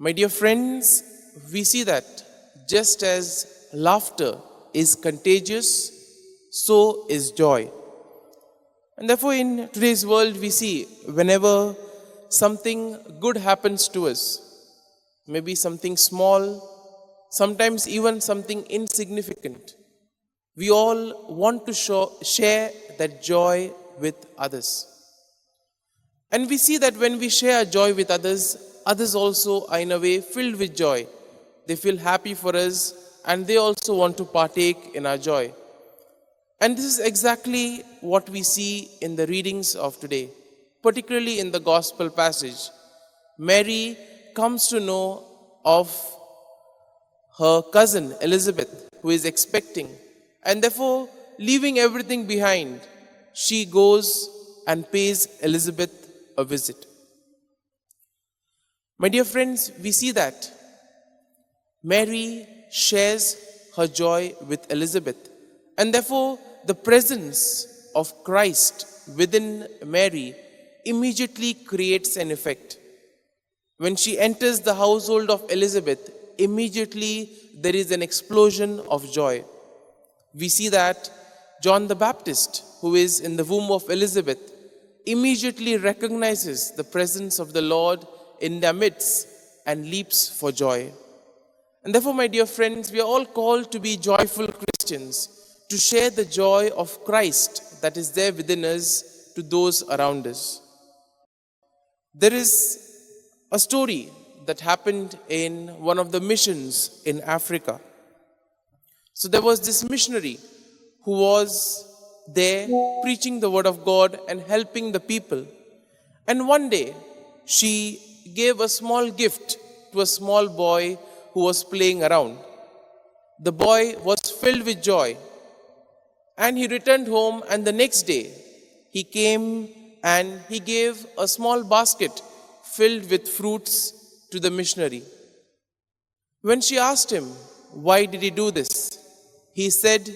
My dear friends, we see that just as laughter is contagious, so is joy. And therefore, in today's world, we see whenever something good happens to us, maybe something small, sometimes even something insignificant, we all want to share that joy with others. And we see that when we share our joy with others, others also are in a way filled with joy. They feel happy for us and they also want to partake in our joy. And this is exactly what we see in the readings of today, particularly in the gospel passage. Mary comes to know of her cousin Elizabeth, who is expecting, and therefore, leaving everything behind, she goes and pays Elizabeth a visit. My dear friends, we see that Mary shares her joy with Elizabeth, and therefore the presence of Christ within Mary immediately creates an effect. When she enters the household of Elizabeth, immediately there is an explosion of joy. We see that John the Baptist, who is in the womb of Elizabeth, immediately recognizes the presence of the Lord in their midst and leaps for joy. And therefore, my dear friends, we are all called to be joyful Christians, to share the joy of Christ that is there within us to those around us. There is a story that happened in one of the missions in Africa. So there was this missionary who was there preaching the word of God and helping the people. And one day, she gave a small gift to a small boy who was playing around. The boy was filled with joy. And he returned home, and the next day, he came and he gave a small basket filled with fruits to the missionary. When she asked him, why did he do this? He said,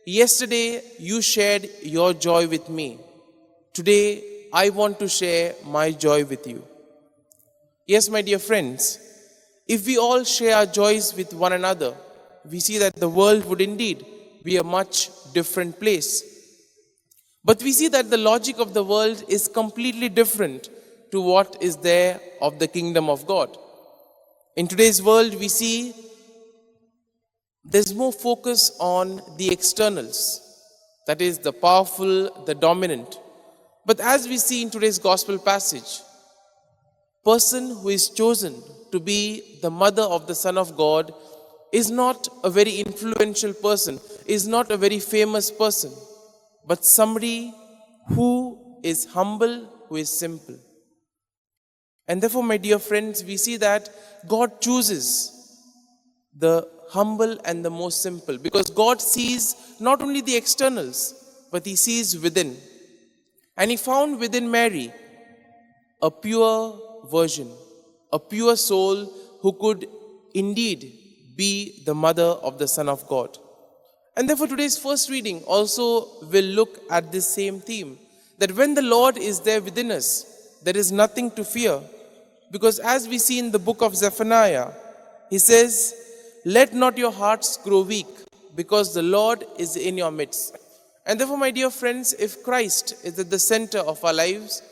yesterday you shared your joy with me. Today I want to share my joy with you. Yes, my dear friends, if we all share our joys with one another, we see that the world would indeed be a much different place. But we see that the logic of the world is completely different to what is there of the kingdom of God. In today's world, we see there's more focus on the externals, that is the powerful, the dominant. But as we see in today's gospel passage, person who is chosen to be the mother of the Son of God is not a very influential person, is not a very famous person, but somebody who is humble, who is simple. And therefore, my dear friends, we see that God chooses the humble and the most simple, because God sees not only the externals, but He sees within. And He found within Mary a pure virgin, a pure soul who could indeed be the mother of the Son of God. And therefore today's first reading also will look at this same theme, that when the Lord is there within us, there is nothing to fear. Because as we see in the book of Zephaniah, he says, let not your hearts grow weak, because the Lord is in your midst. And therefore, my dear friends, if Christ is at the center of our lives,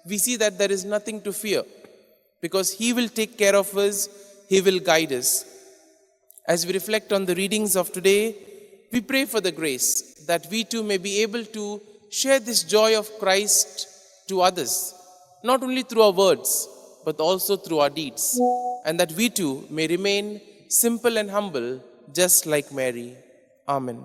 we see that there is nothing to fear, because He will take care of us, He will guide us. As we reflect on the readings of today, we pray for the grace that we too may be able to share this joy of Christ to others, not only through our words, but also through our deeds, and that we too may remain simple and humble, just like Mary. Amen.